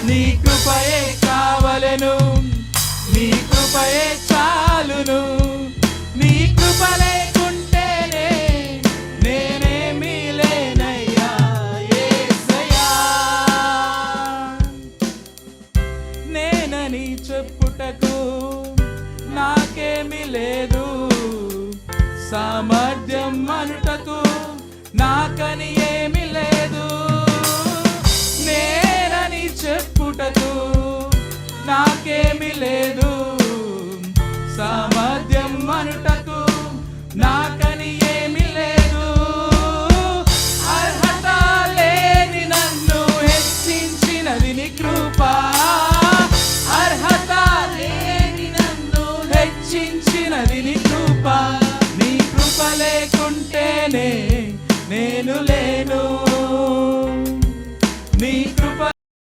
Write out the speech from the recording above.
నీ కృపయే కావలెను, నీ కృపయే చాలును. నీ కృప లేకుంటేనే నేనేమీ లేనయ్యా యేసయ్యా. నేనని చెప్పుటకు నాకేమీ లేదు, సామర్థ్యం అనుటకు నాకని ఏమీ లేదు. నేనని చెప్పుటకు నాకేమీ లేదు, సామర్థ్యం అనుటకు నాకని ఏమీ లేదు. అర్హత లేని నన్ను హెచ్చించినది నీ కృప, అర్హత లేని నన్ను హెచ్చించినది నీ కృప. నీ కృప లేకుంటేనే నేను లేను.